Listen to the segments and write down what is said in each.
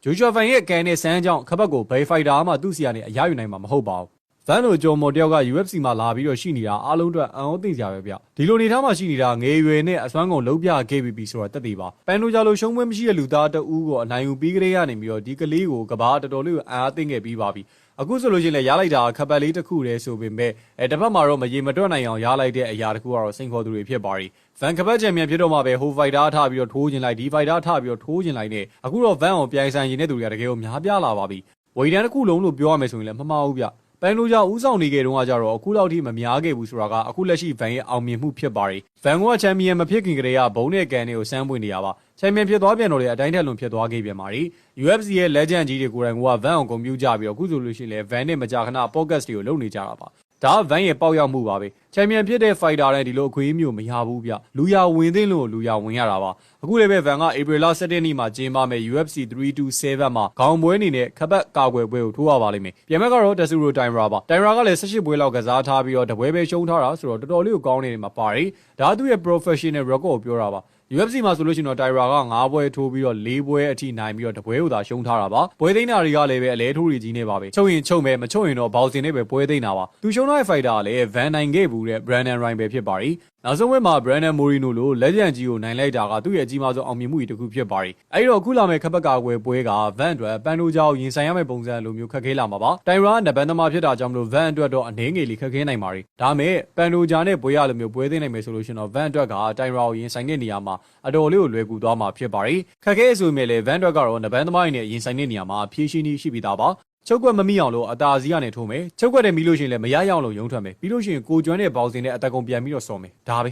ဂျိုရှွာဖန်ရဲ့ကန်နဲ့ဆန်းကြောင့်ခပတ်ကိုဘယ်ဖိုက်တာမှသူ့စီကနေအရယူနိုင်မှာမဟုတ်ပါဘူးဗန်လိုဂျော်မော်တယောက်က UFC မှာလာပြီးတော့ရှိနေတာအားလုံးအတွက်အံ့ဩသိစရာပဲဗျဒီလိုနေထားမှရှိနေတာငယ်ရွယ်နဲ့အစွမ်းကုန်လုံးပြခဲ့ပြီးဆိုတာတက်သေးပါပန်လိုဂျာလိုရှုံးပွဲမရှိတဲ့လူသားတဦးကိုအနိုင်ယူပြီးကလေးကနေပြီးတော့ဒီကလေးကိုကဘာတော်တော်လေးကိုအံ့အားသိခဲ့ပြီးပါပြီအခုဆိုလို့ရှိရင်လည်းရလိုက်တာခပတ်လေးတစ်ခုတည်းဆိုပေမဲ့တစ်ဖက်မှာတော့မရေမတွက်နိုင်အောင်ရလိုက်တဲ့အရာတစ်ခုကတော့စိန်ခေါ်သူတွေဖြစ်ပါရီဗန်ခပတ်ချန်ပီယံဖြစ်တော့မှပဲဟိုဖိုက်တာထားပြီးတော့ထိုးကျင်လိုက်ဒီဖိုက်တာထားပြီးတော့ထိုးကျင်လိုက်နဲ့အခုတော့ဗန်အောင်ပြိုင်ဆိုင်ရင်တဲ့သူတွေကတကယ်ကိုများပြားလာပါပြီဝေဒန်တစ်ခုလုံးလို့ပြောရမယ်ဆိုရင်လည်းမမှားဘူးဗျပန်လိုဂျာဦးဆောင်နေကြတုန်းကကြတော့အခုလောက်ထိမများခဲ့ဘူးဆိုတာကအခုလက်ရှိဗန်ရဲ့အောင်မြင်မှုဖြစ်ပါရီဗန်ကချန်ပီယံမဖြစ်ခင်ကတည်းကဘုံနဲ့ကန်တွေကိုစမ်းပွင့်နေရပါချန်ပီယံဖြစ်သွားပြန်တော့လေအတိုင်းထက်လွန်ဖြစ်သွားခဲ့ပြန်ပါရီ UFC ရဲ့ legend ကြီးတွေကိုယ်တိုင်ကဗန်အောင်ဂုဏ်ပြုကြပြီးတော့အခုဆိုလို့ရှိရင်လည်းဗန်နဲ့မကြာခဏ podcast တွေကိုလုပ်နေကြတာပါဒါဗန်ရဲ့ပေါက်ရောက်မှုပါပဲချန်ပီယံဖြစ်တဲ့ fighter တိုင်းဒီလိုအခွင့်အရေးမျိုးမရဘူးဗျလူရဝင်သိလို့လူရဝင်ရတာပါအခုလည်းပဲဗန်ကဧပြီလ17ရက်နေ့မှာကျင်းပမယ့် UFC 327မှာခေါင်းပွဲအနေနဲ့ခပတ်ကာကွယ်ပွဲကိုထိုးရပါလိမ့်မယ်ပြန်မဲ့ကတော့တဆူရိုတိုင်ရာပါတိုင်ရာကလည်း18ပွဲလောက်ကစားထားပြီးတော့တပွဲပဲရှုံးထားတာဆိုတော့တော်တော်လေးကိုကောင်းနေတယ်မှာပါတယ်ဒါသူ့ရဲ့ professional record ကိုပြောတာပါ UFC မှာဆိုလို့ရှိရင်တော့တိုင်ရာက9ပွဲထိုးပြီးတော့4ပွဲအထိနိုင်ပြီးတော့တပွဲကိုသာရှုံးထားတာပါပွဲသိမ်းတာတွေကလည်းပဲအလဲထိုးတွေကြီးနေပါပဲချုပ်ရင်ချုပ်မယ်မချုပ်ရင်တော့ဘောက်စင်နဲ့ပဲပွဲသိမ်းတာပါသူရှုံးထားတဲ့ fighter ကလည်းဗန်နိုင်ခဲ့ဘူးတဲ့ Brandon Ryan ပဲဖြစ်ပါရီနောက်ဆုံးဝက်မှာ Brandon Moreno လို legend ကြီးကိုနိုင်လိုက်တာကသူ့ရဲ့အကြီးမားဆုံးအောင်မြင်မှုကြီးတစ်ခုဖြစ်ပါရီအဲဒီတော့အခုလာမယ့်ခပတ်ကာကွယ်ပွဲကဗန်အတွက်ပန်တိုဂျာကိုရင်ဆိုင်ရမယ့်ပုံစံလိုမျိုးခက်ခဲလာမှာပါတိုင်ရာနဘန်သမားဖြစ်တာကြောင့်မလို့ဗန်အတွက်တော့အနေငယ်လေးခက်ခဲနိုင်ပါရီဒါမဲ့ပန်တိုဂျာနဲ့ပွဲရလိုမျိုးပွဲသိမ်းနိုင်မယ်ဆိုလို့ရှိရင်တော့ဗန်အတွက်ကတိုင်ရာကိုရင်ဆိုင်တဲ့နေရာမှာအတော်လေးကိုလွယ်ကူသွားမှာဖြစ်ပါရီခက်ခဲဆိုပေမဲ့လည်းဗန်အတွက်ကတော့နဘန်သမားရင်းနဲ့ရင်ဆိုင်တဲ့နေရာမှာဖြည့်ရှင်းရှိပြီးသားပါချုပ်ကွက်မမိအောင်လို့အသာစီးကနေထိုးမယ်ချုပ်ကွက်တယ်ပြီးလို့ရှိရင်လည်းမရရအောင်လို့ရုံးထွက်မယ်ပြီးလို့ရှိရင်ကိုကျွမ်းတဲ့ဘောက်စင်နဲ့အသက်ကုန်ပြန်ပြီးတော့စော်မယ်ဒါပဲ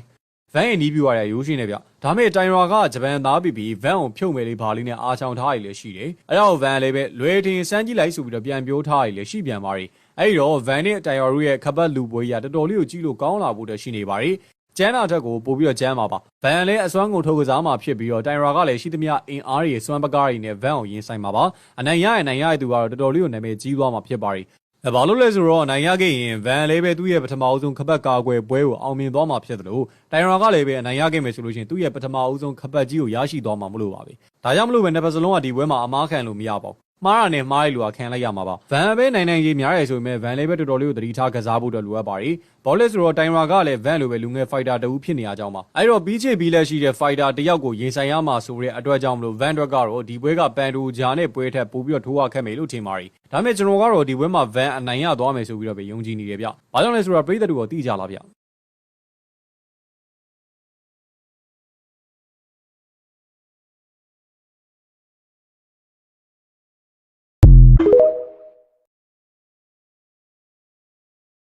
ဗန်ရဲ့နီးပြူရတဲ့ရိုးရှင်းနေဗျဒါမဲ့တိုင်ရာကဂျပန်သားပြီးဗန်ကိုဖြုတ်မယ်လေးဘာလေးနဲ့အားချောင်ထားရည်လည်းရှိတယ်အဲ့တော့ဗန်လည်းပဲလွယ်တင်စမ်းကြည့်လိုက်ဆိုပြီးတော့ပြန်ပြောထားရည်လည်းရှိပြန်ပါရီအဲ့တော့ဗန်နဲ့တိုင်ရာရဲ့ခပတ်လူပွဲကြီးကတော်တော်လေးကိုကြီးလို့ကောင်းလာဖို့တရှိနေပါရီကျန်းတာထက်ကိုပို့ပြီးတော့ကျန်းပါဗန်လည်းအစွမ်းကုန်ထုတ်ကစားမှာဖြစ်ပြီးတော့တိုင်ရာကလည်းရှိသမျှအင်အားတွေစွမ်းပကားတွေနဲ့ဗန်ကိုရင်ဆိုင်မှာပါအနိုင်ရတဲ့သူကတော့တော်တော်လေးကိုနာမည်ကြီးသွားမှာဖြစ်ပါရီဘာလို့လဲဆိုတော့နိုင်ရခဲ့ရင်ဗန်လည်းပဲသူ့ရဲ့ပထမအဦးဆုံးခပတ်ကာကွယ်ပွဲကိုအောင်မြင်သွားမှာဖြစ်တယ်လို့တိုင်ရာကလည်းပဲအနိုင်ရခဲ့မယ်ဆိုလို့ရှိရင်သူ့ရဲ့ပထမအဦးဆုံးခပတ်ကြီးကိုရရှိသွားမှာမလို့ပါပဲဒါကြောင့်မလို့ပဲနှစ်ပတ်စလုံးကဒီပွဲမှာအမားခံလို့မရပါဘူးမှားတာနဲ့မှားရလို့ခံလိုက်ရမှာပါဗန်ပဲနိုင်ရေးများရယ်ဆိုပေမဲ့ဗန်လည်းပဲတော်တော်လေးကိုတတိထားကစားဖို့အတွက်လိုအပ်ပါရီဘောလက်ဆိုတော့တိုင်ရာကလည်းဗန်လိုပဲလူငယ်ဖိုက်တာတူဖြစ်နေရကြောင်းပါအဲ့တော့ပြီးချေပြီးလက်ရှိတဲ့ဖိုက်တာတယောက်ကိုရင်ဆိုင်ရမှာဆိုတဲ့အတွက်ကြောင့်မလို့ဗန်အတွက်ကတော့ဒီပွဲကပန်တိုဂျာနဲ့ပွဲထက်ပိုပြီးတော့ထိုးရခက်မယ်လို့ထင်ပါရီဒါပေမဲ့ကျွန်တော်ကတော့ဒီပွဲမှာဗန်အနိုင်ရသွားမယ်ဆိုပြီးတော့ပဲယုံကြည်နေတယ်ဗျဘာကြောင့်လဲဆိုတော့ပရိသတ်တို့ကသိကြလားဗျ